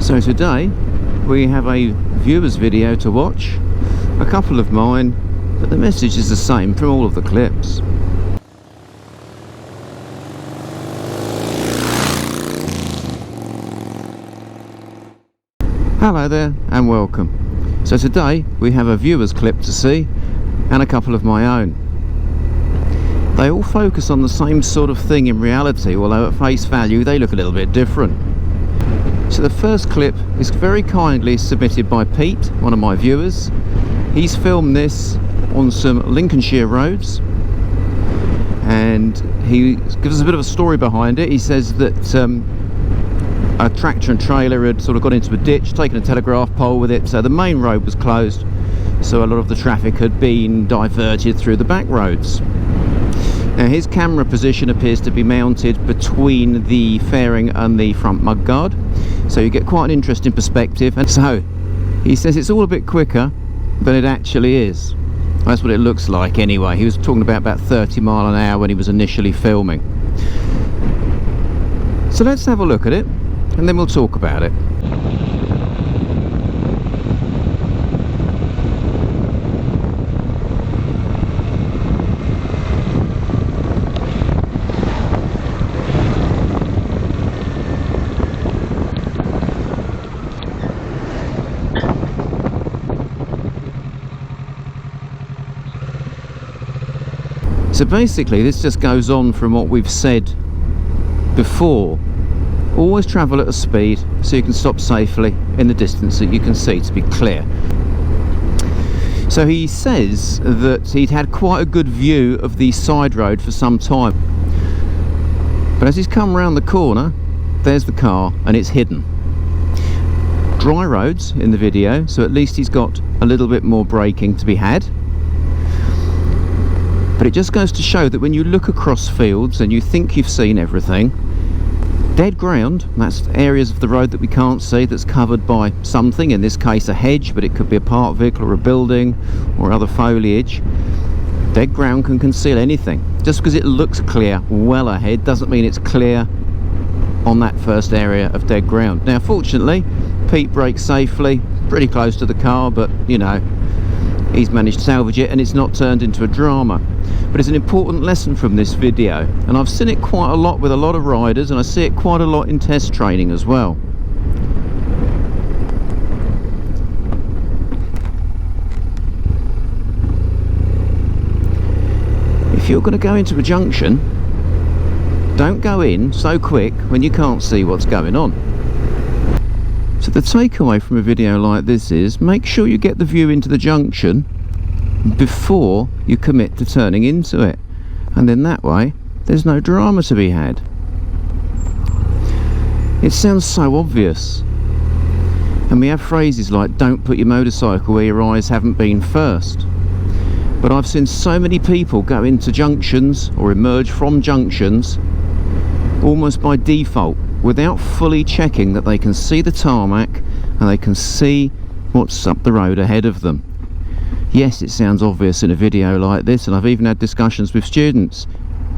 So today we have a viewer's video to watch, a couple of mine, but the message is the same from all of the clips. Hello there and welcome. So today we have a viewer's clip to see and a couple of my own. They all focus on the same sort of thing in reality, although at face value they look a little bit different. So the first clip is very kindly submitted by Pete, one of my viewers. He's filmed this on some Lincolnshire roads and he gives us a bit of a story behind it. He says that a tractor and trailer had sort of got into a ditch, taken a telegraph pole with it, so the main road was closed, so a lot of the traffic had been diverted through the back roads. Now his camera position appears to be mounted between the fairing and the front mudguard, so you get quite an interesting perspective. And so he says it's all a bit quicker than it actually is. That's what it looks like anyway. He was talking about 30 mile an hour when he was initially filming. So let's have a look at it and then we'll talk about it. So basically this just goes on from what we've said before. Always travel at a speed so you can stop safely in the distance that you can see to be clear. So he says that he'd had quite a good view of the side road for some time, but as he's come around the corner, there's the car and it's hidden. Dry roads in the video, so at least he's got a little bit more braking to be had. But it just goes to show that when you look across fields and you think you've seen everything, dead ground, that's areas of the road that we can't see, that's covered by something, in this case a hedge, but it could be a parked vehicle or a building or other foliage. Dead ground can conceal anything. Just because it looks clear well ahead doesn't mean it's clear on that first area of dead ground. Now fortunately Pete brakes safely, pretty close to the car, but you know, he's managed to salvage it and it's not turned into a drama. But it's an important lesson from this video, and I've seen it quite a lot with a lot of riders, and I see it quite a lot in test training as well. If you're going to go into a junction, don't go in so quick when you can't see what's going on. So the takeaway from a video like this is, make sure you get the view into the junction before you commit to turning into it, and then that way there's no drama to be had. It sounds so obvious, and we have phrases like don't put your motorcycle where your eyes haven't been first, but I've seen so many people go into junctions or emerge from junctions almost by default without fully checking that they can see the tarmac and they can see what's up the road ahead of them. Yes, it sounds obvious in a video like this, and I've even had discussions with students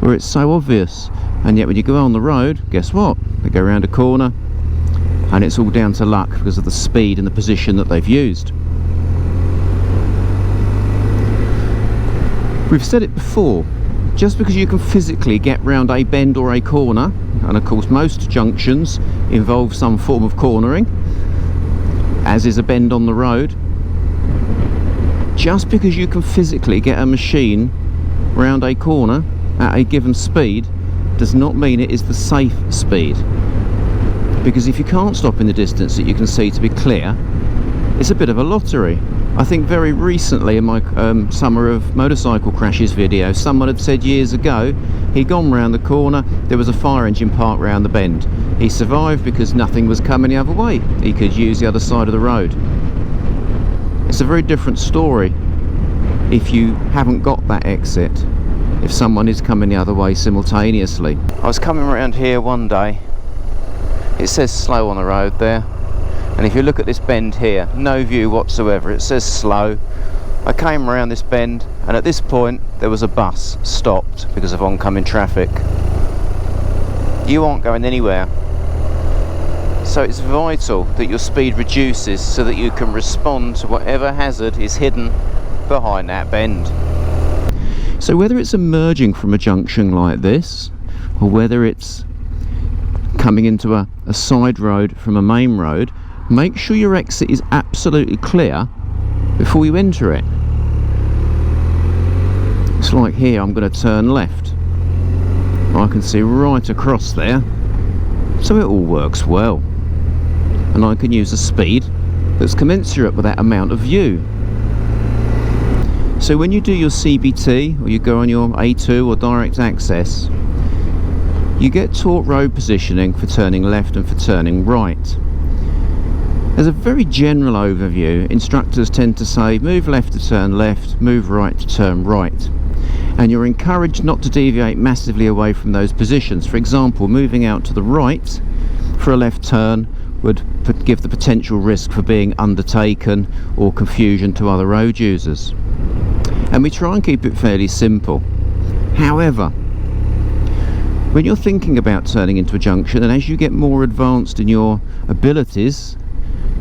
where it's so obvious, and yet when you go on the road, guess what? They go around a corner and it's all down to luck because of the speed and the position that they've used. We've said it before, just because you can physically get round a bend or a corner, and of course most junctions involve some form of cornering, as is a bend on the road, just because you can physically get a machine round a corner at a given speed does not mean it is the safe speed. Because if you can't stop in the distance that you can see to be clear, it's a bit of a lottery. I think very recently in my Summer of Motorcycle Crashes video, someone had said years ago he'd gone round the corner, there was a fire engine parked round the bend. He survived because nothing was coming the other way. He could use the other side of the road. It's a very different story if you haven't got that exit, if someone is coming the other way simultaneously. I was coming around here one day, it says slow on the road there, and if you look at this bend here, no view whatsoever, it says slow. I came around this bend and at this point there was a bus stopped because of oncoming traffic. You aren't going anywhere. So So it's vital that your speed reduces so that you can respond to whatever hazard is hidden behind that bend. So whether it's emerging from a junction like this, or whether it's coming into a side road from a main road, make sure your exit is absolutely clear before you enter it. It's like here, I'm going to turn left. I can see right across there, so it all works well. And I can use a speed that's commensurate with that amount of view. So when you do your CBT, or you go on your A2 or direct access, you get taught road positioning for turning left and for turning right. As a very general overview, instructors tend to say move left to turn left, move right to turn right. And you're encouraged not to deviate massively away from those positions. For example, moving out to the right for a left turn would give the potential risk for being undertaken or confusion to other road users. And we try and keep it fairly simple. However, when you're thinking about turning into a junction, and as you get more advanced in your abilities,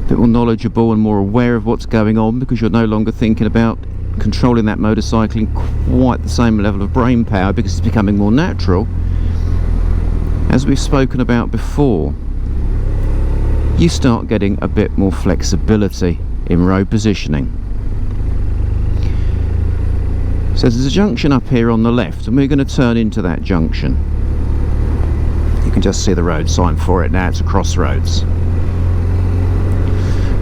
a bit more knowledgeable and more aware of what's going on, because you're no longer thinking about controlling that motorcycle in quite the same level of brain power, because it's becoming more natural, as we've spoken about before, you start getting a bit more flexibility in road positioning. So there's a junction up here on the left, and we're going to turn into that junction. You can just see the road sign for it now. It's a crossroads.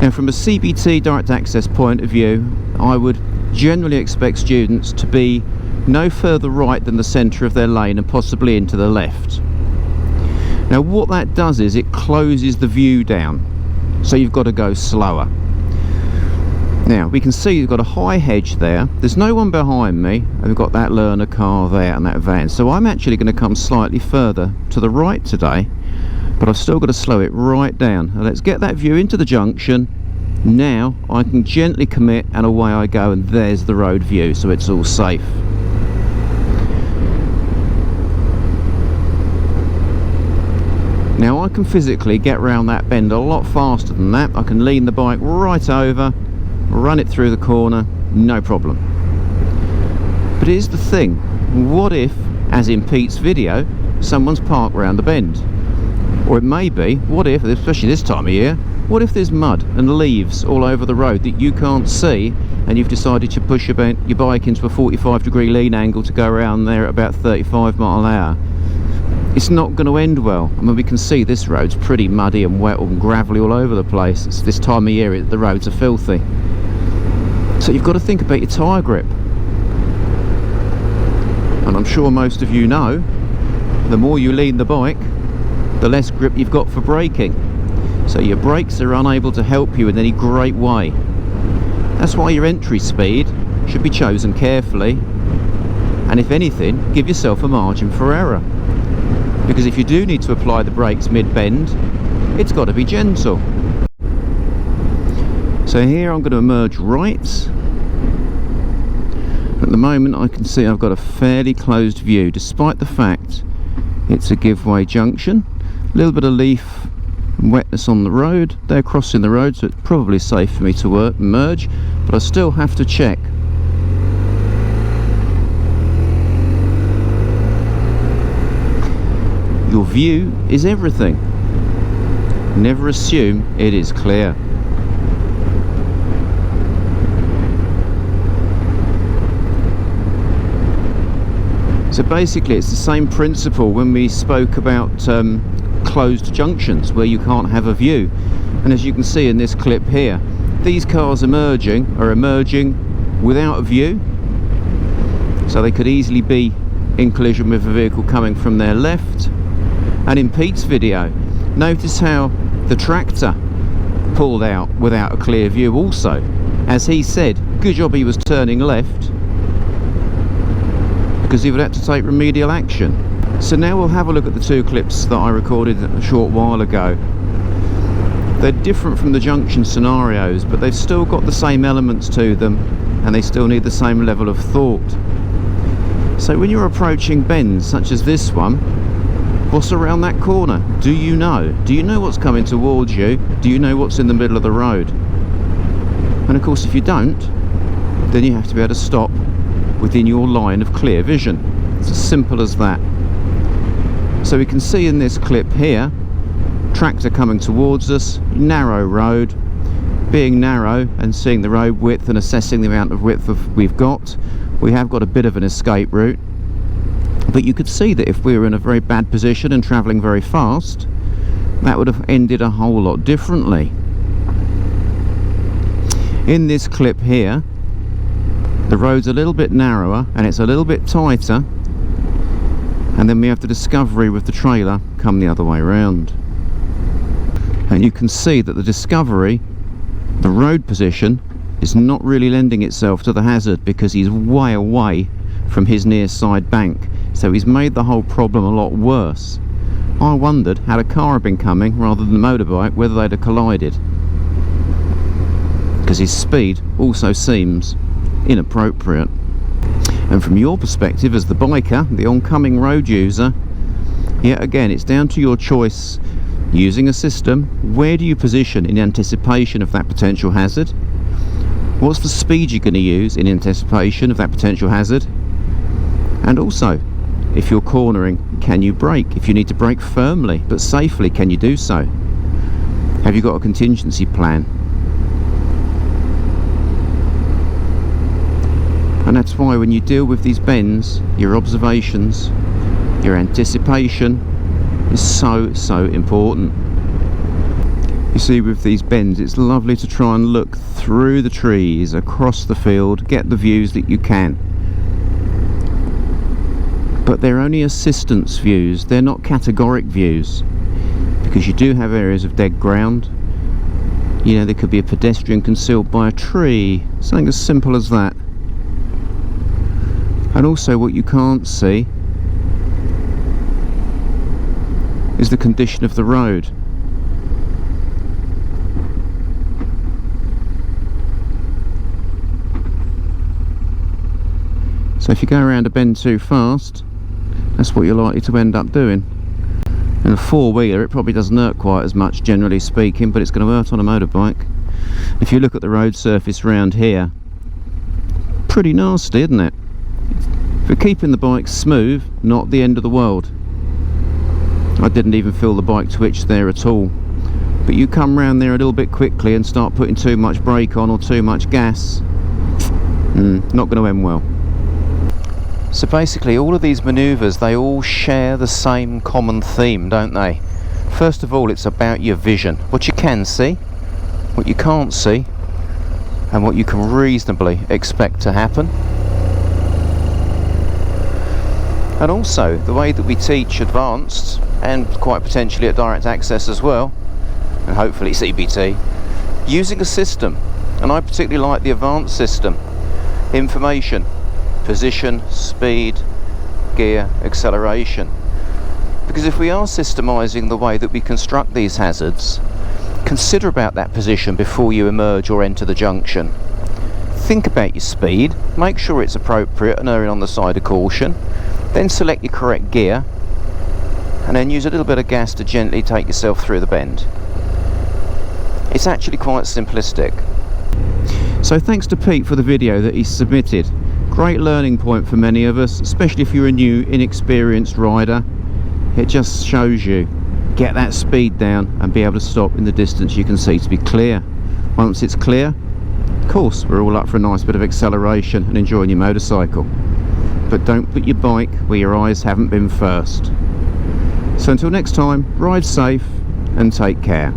Now from a CBT direct access point of view, I would generally expect students to be no further right than the centre of their lane and possibly into the left. Now what that does is it closes the view down, so you've got to go slower. Now we can see you've got a high hedge there, there's no one behind me, and we've got that learner car there and that van, so I'm actually going to come slightly further to the right today, but I've still got to slow it right down. Now let's get that view into the junction. Now I can gently commit and away I go, and there's the road view, so it's all safe. Now I can physically get round that bend a lot faster than that. I can lean the bike right over, run it through the corner, no problem. But here's the thing, what if, as in Pete's video, someone's parked round the bend? Or it may be, what if, especially this time of year, what if there's mud and leaves all over the road that you can't see, and you've decided to push your bike into a 45-degree lean angle to go around there at about 35 miles an hour? It's not going to end well. I mean, we can see this road's pretty muddy and wet and gravelly all over the place. It's this time of year, the roads are filthy. So you've got to think about your tyre grip. And I'm sure most of you know, the more you lean the bike, the less grip you've got for braking. So your brakes are unable to help you in any great way. That's why your entry speed should be chosen carefully, and if anything, give yourself a margin for error. Because if you do need to apply the brakes mid-bend, it's got to be gentle. So here I'm going to emerge right. At the moment I can see I've got a fairly closed view, despite the fact it's a giveaway junction. A little bit of leaf and wetness on the road. They're crossing the road, so it's probably safe for me to merge, but I still have to check. Your view is everything. Never assume it is clear. So basically it's the same principle when we spoke about closed junctions where you can't have a view. And as you can see in this clip here, these cars are emerging without a view, so they could easily be in collision with a vehicle coming from their left. And in Pete's video, notice how the tractor pulled out without a clear view also. As he said, good job he was turning left, because he would have to take remedial action. So now we'll have a look at the two clips that I recorded a short while ago. They're different from the junction scenarios, but they've still got the same elements to them, and they still need the same level of thought. So when you're approaching bends such as this one, What's around that corner? Do you know? Do you know what's coming towards you? Do you know what's in the middle of the road? And of course, if you don't, then you have to be able to stop within your line of clear vision. It's as simple as that. So we can see in this clip here, tractor coming towards us, narrow road. Being narrow and seeing the road width and assessing the amount of width we've got, we have got a bit of an escape route. But you could see that if we were in a very bad position and travelling very fast, that would have ended a whole lot differently. In this clip here, the road's a little bit narrower and it's a little bit tighter, and then we have the Discovery with the trailer come the other way around. And you can see that the Discovery, the road position, is not really lending itself to the hazard because he's way away from his near side bank, so he's made the whole problem a lot worse. I wondered, had a car been coming rather than a motorbike, whether they'd have collided, because his speed also seems inappropriate. And from your perspective as the biker, the oncoming road user, yet again it's down to your choice. Using a system, where do you position in anticipation of that potential hazard? What's the speed you're going to use in anticipation of that potential hazard? And also, if you're cornering, can you brake? If you need to brake firmly but safely, can you do so? Have you got a contingency plan? And that's why when you deal with these bends, your observations, your anticipation is so important. You see, with these bends, it's lovely to try and look through the trees, across the field, get the views that you can. But they're only assistance views, they're not categoric views, because you do have areas of dead ground. You know, there could be a pedestrian concealed by a tree, something as simple as that. And also what you can't see is the condition of the road. So if you go around a bend too fast, that's what you're likely to end up doing. In a four-wheeler it probably doesn't hurt quite as much, generally speaking, but it's going to hurt on a motorbike. If you look at the road surface around here, pretty nasty, isn't it? For keeping the bike smooth, not the end of the world. I didn't even feel the bike twitch there at all. But you come round there a little bit quickly and start putting too much brake on or too much gas, not going to end well. So basically all of these manoeuvres, they all share the same common theme, don't they? First of all, it's about your vision. What you can see, what you can't see, and what you can reasonably expect to happen. And also the way that we teach advanced, and quite potentially at direct access as well, and hopefully CBT, using a system. And I particularly like the advanced system. Information, position, speed, gear, acceleration. Because if we are systemizing the way that we construct these hazards, consider about that position before you emerge or enter the junction. Think about your speed, make sure it's appropriate and erring on the side of caution. Then select your correct gear, and then use a little bit of gas to gently take yourself through the bend. It's actually quite simplistic. So thanks to Pete for the video that he submitted. Great learning point for many of us, especially if you're a new, inexperienced rider. It just shows you, get that speed down and be able to stop in the distance you can see to be clear. Once it's clear, of course, we're all up for a nice bit of acceleration and enjoying your motorcycle. But don't put your bike where your eyes haven't been first. So until next time, ride safe and take care.